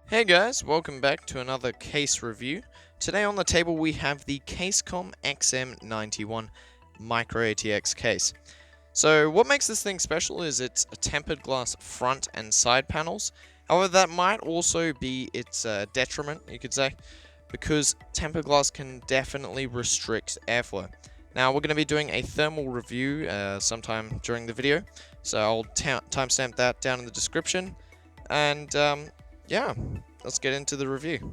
Hey guys, welcome back to another case review. Today on the table we have the Casecom XM-91 Micro ATX case. So what makes this thing special is it's a tempered glass front and side panels. However, that might also be its detriment, you could say, because tempered glass can definitely restrict airflow. Now we're going to be doing a thermal review sometime during the video, so I'll timestamp that down in the description. And yeah, let's get into the review.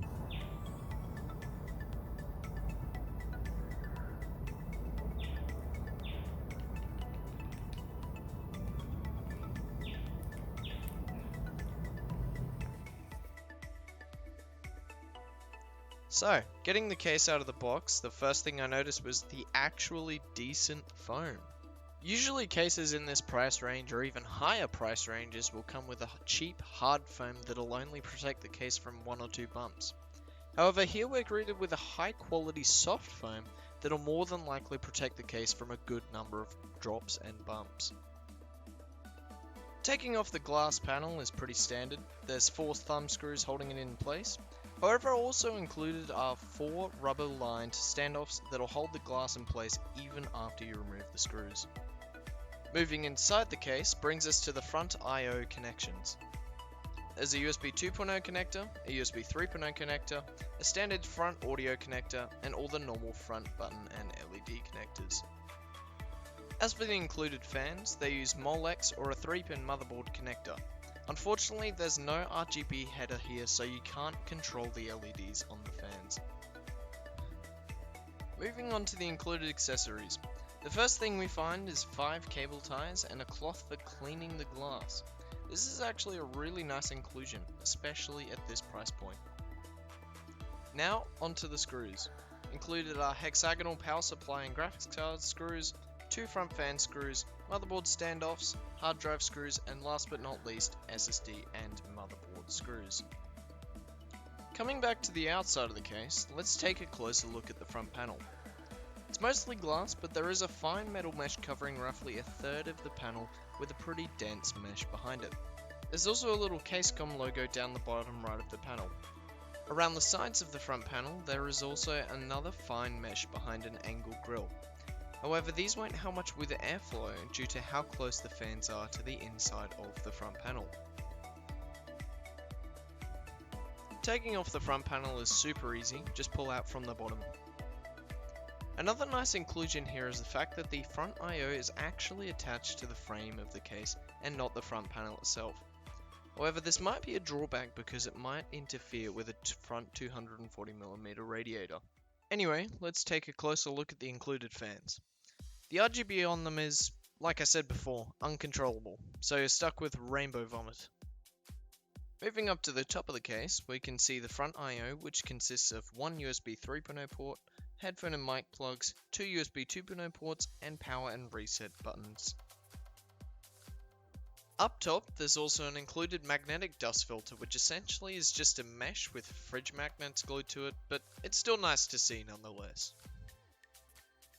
So, getting the case out of the box, the first thing I noticed was the actually decent foam. Usually cases in this price range or even higher price ranges will come with a cheap hard foam that'll only protect the case from one or two bumps. However, here we're greeted with a high quality soft foam that'll more than likely protect the case from a good number of drops and bumps. Taking off the glass panel is pretty standard. There's 4 thumb screws holding it in place. However, also included are 4 rubber-lined standoffs that'll hold the glass in place even after you remove the screws. Moving inside the case brings us to the front I/O connections. There's a USB 2.0 connector, a USB 3.0 connector, a standard front audio connector, and all the normal front button and LED connectors. As for the included fans, they use Molex or a 3-pin motherboard connector. Unfortunately, there's no RGB header here, so you can't control the LEDs on the fans. Moving on to the included accessories. The first thing we find is 5 cable ties and a cloth for cleaning the glass. This is actually a really nice inclusion, especially at this price point. Now, onto the screws. Included are hexagonal power supply and graphics card screws, 2 front fan screws, motherboard standoffs, hard drive screws, and last but not least, SSD and motherboard screws. Coming back to the outside of the case, let's take a closer look at the front panel. It's mostly glass, but there is a fine metal mesh covering roughly a third of the panel with a pretty dense mesh behind it. There's also a little Casecom logo down the bottom right of the panel. Around the sides of the front panel, there is also another fine mesh behind an angled grille. However, these won't help much with the airflow due to how close the fans are to the inside of the front panel. Taking off the front panel is super easy, just pull out from the bottom. Another nice inclusion here is the fact that the front I/O is actually attached to the frame of the case and not the front panel itself. However, this might be a drawback because it might interfere with a front 240mm radiator. Anyway, let's take a closer look at the included fans. The RGB on them is, like I said before, uncontrollable, so you're stuck with rainbow vomit. Moving up to the top of the case, we can see the front I/O, which consists of 1 USB 3.0 port, headphone and mic plugs, 2 USB 2.0 ports, and power and reset buttons. Up top, there's also an included magnetic dust filter, which essentially is just a mesh with fridge magnets glued to it, but it's still nice to see nonetheless.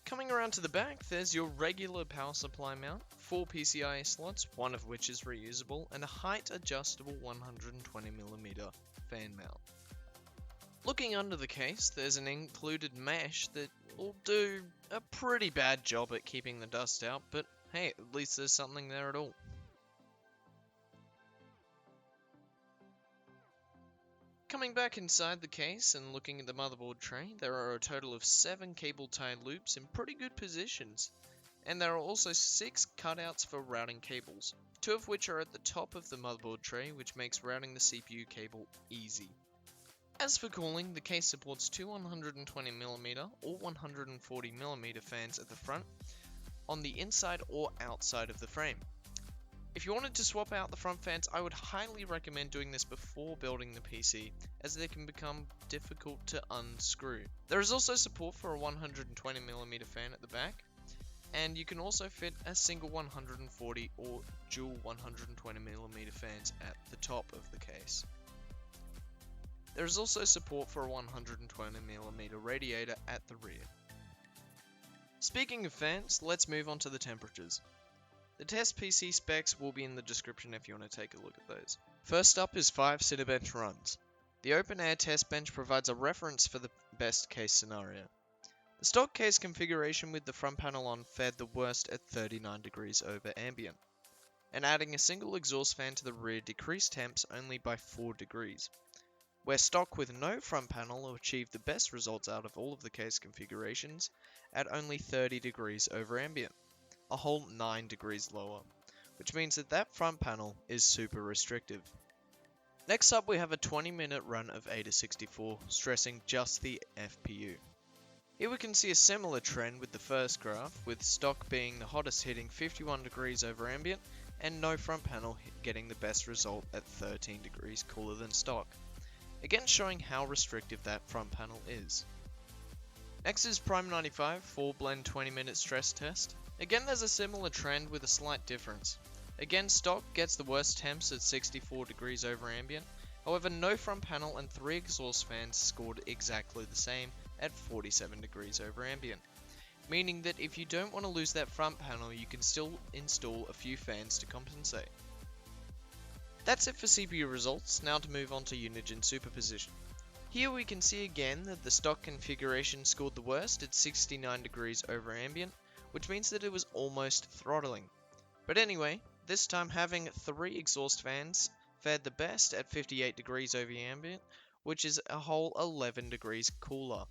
Coming around to the back, there's your regular power supply mount, 4 PCIe slots, one of which is reusable, and a height adjustable 120mm fan mount. Looking under the case, there's an included mesh that will do a pretty bad job at keeping the dust out, but hey, at least there's something there at all. Coming back inside the case and looking at the motherboard tray, there are a total of 7 cable tie loops in pretty good positions, and there are also 6 cutouts for routing cables, 2 of which are at the top of the motherboard tray, which makes routing the CPU cable easy. As for cooling, the case supports 2 120mm or 140mm fans at the front, on the inside or outside of the frame. If you wanted to swap out the front fans, I would highly recommend doing this before building the PC, as they can become difficult to unscrew. There is also support for a 120mm fan at the back, and you can also fit a single 140 or dual 120mm fans at the top of the case. There is also support for a 120mm radiator at the rear. Speaking of fans, let's move on to the temperatures. The test PC specs will be in the description if you want to take a look at those. First up is 5 Cinebench runs. The open air test bench provides a reference for the best case scenario. The stock case configuration with the front panel on fared the worst at 39 degrees over ambient, and adding a single exhaust fan to the rear decreased temps only by 4 degrees, where stock with no front panel achieved the best results out of all of the case configurations at only 30 degrees over ambient, a whole 9 degrees lower, which means that that front panel is super restrictive. Next up we have a 20-minute run of Ada64, stressing just the FPU. Here we can see a similar trend with the first graph, with stock being the hottest hitting 51 degrees over ambient, and no front panel getting the best result at 13 degrees cooler than stock, again showing how restrictive that front panel is. Next is Prime 95 full blend 20-minute stress test. Again there's a similar trend with a slight difference. Again stock gets the worst temps at 64 degrees over ambient, however no front panel and 3 exhaust fans scored exactly the same at 47 degrees over ambient, meaning that if you don't want to lose that front panel you can still install a few fans to compensate. That's it for CPU results. Now to move on to Unigine superposition. Here we can see again that the stock configuration scored the worst at 69 degrees over ambient, which means that it was almost throttling. But anyway, this time having 3 exhaust fans fared the best at 58 degrees over ambient, which is a whole 11 degrees cooler.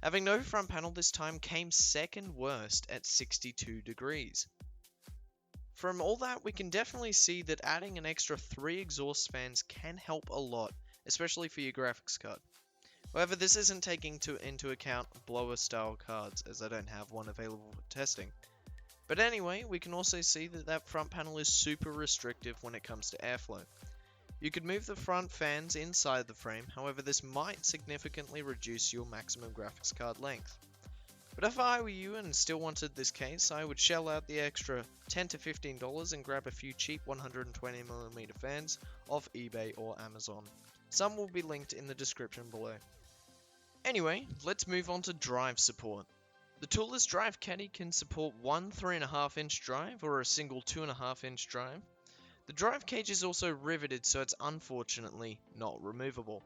Having no front panel this time came second worst at 62 degrees. From all that, we can definitely see that adding an extra 3 exhaust fans can help a lot, especially for your graphics card. However, this isn't taking into account blower style cards, as I don't have one available for testing. But anyway, we can also see that that front panel is super restrictive when it comes to airflow. You could move the front fans inside the frame, however this might significantly reduce your maximum graphics card length. But if I were you and still wanted this case, I would shell out the extra $10 to $15 and grab a few cheap 120mm fans off eBay or Amazon. Some will be linked in the description below. Anyway, let's move on to drive support. The toolless drive caddy can support one 3.5-inch drive or a single 2.5-inch drive. The drive cage is also riveted, so it's unfortunately not removable.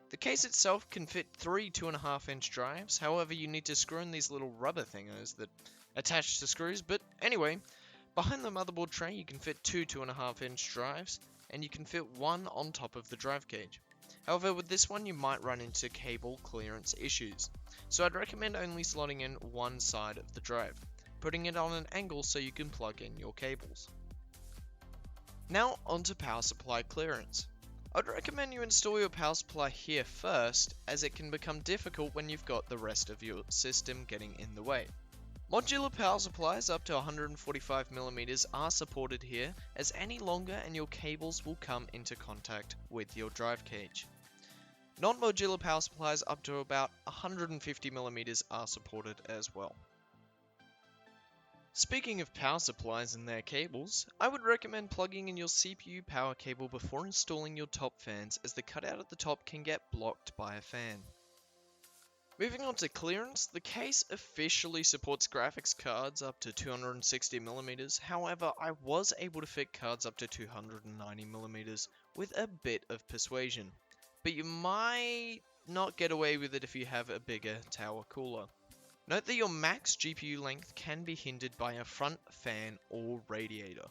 The case itself can fit 3 2.5-inch drives, however you need to screw in these little rubber thingers that attach to screws, but anyway, behind the motherboard tray you can fit 2 2.5-inch drives, and you can fit one on top of the drive cage. However, with this one you might run into cable clearance issues, so I'd recommend only slotting in one side of the drive, putting it on an angle so you can plug in your cables. Now onto power supply clearance. I'd recommend you install your power supply here first, as it can become difficult when you've got the rest of your system getting in the way. Modular power supplies up to 145mm are supported here, as any longer and your cables will come into contact with your drive cage. Non-modular power supplies up to about 150mm are supported as well. Speaking of power supplies and their cables, I would recommend plugging in your CPU power cable before installing your top fans, as the cutout at the top can get blocked by a fan. Moving on to clearance, the case officially supports graphics cards up to 260mm, however I was able to fit cards up to 290mm with a bit of persuasion, but you might not get away with it if you have a bigger tower cooler. Note that your max GPU length can be hindered by a front fan or radiator.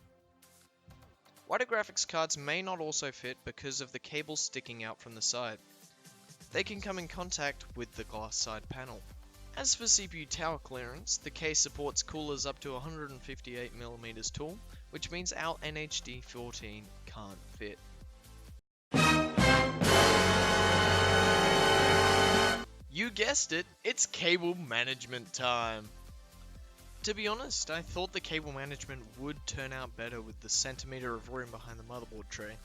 Wider graphics cards may not also fit because of the cables sticking out from the side. They can come in contact with the glass side panel. As for CPU tower clearance, the case supports coolers up to 158mm tall, which means our NHD14 can't fit. You guessed it, it's cable management time. To be honest, I thought the cable management would turn out better with the centimeter of room behind the motherboard tray,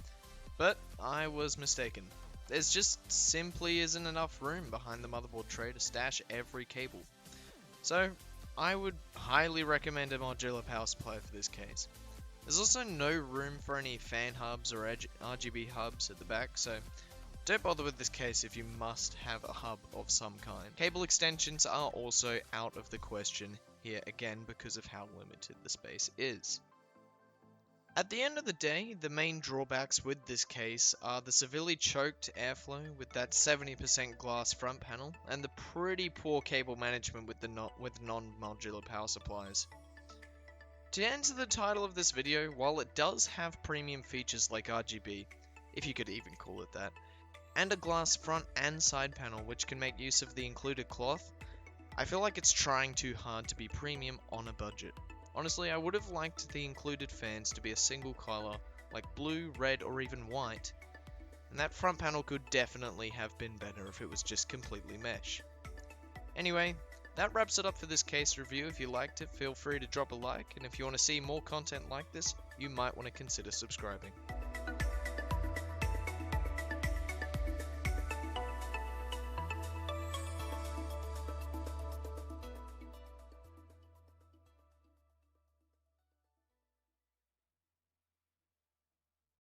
but I was mistaken. There's just simply isn't enough room behind the motherboard tray to stash every cable. So I would highly recommend a modular power supply for this case. There's also no room for any fan hubs or RGB hubs at the back, so don't bother with this case if you must have a hub of some kind. Cable extensions are also out of the question here again because of how limited the space is. At the end of the day, the main drawbacks with this case are the severely choked airflow with that 70% glass front panel, and the pretty poor cable management with non-modular power supplies. To answer the title of this video, while it does have premium features like RGB, if you could even call it that, and a glass front and side panel which can make use of the included cloth, I feel like it's trying too hard to be premium on a budget. Honestly, I would have liked the included fans to be a single color, like blue, red, or even white, and that front panel could definitely have been better if it was just completely mesh. Anyway, that wraps it up for this case review. If you liked it, feel free to drop a like, and if you want to see more content like this, you might want to consider subscribing.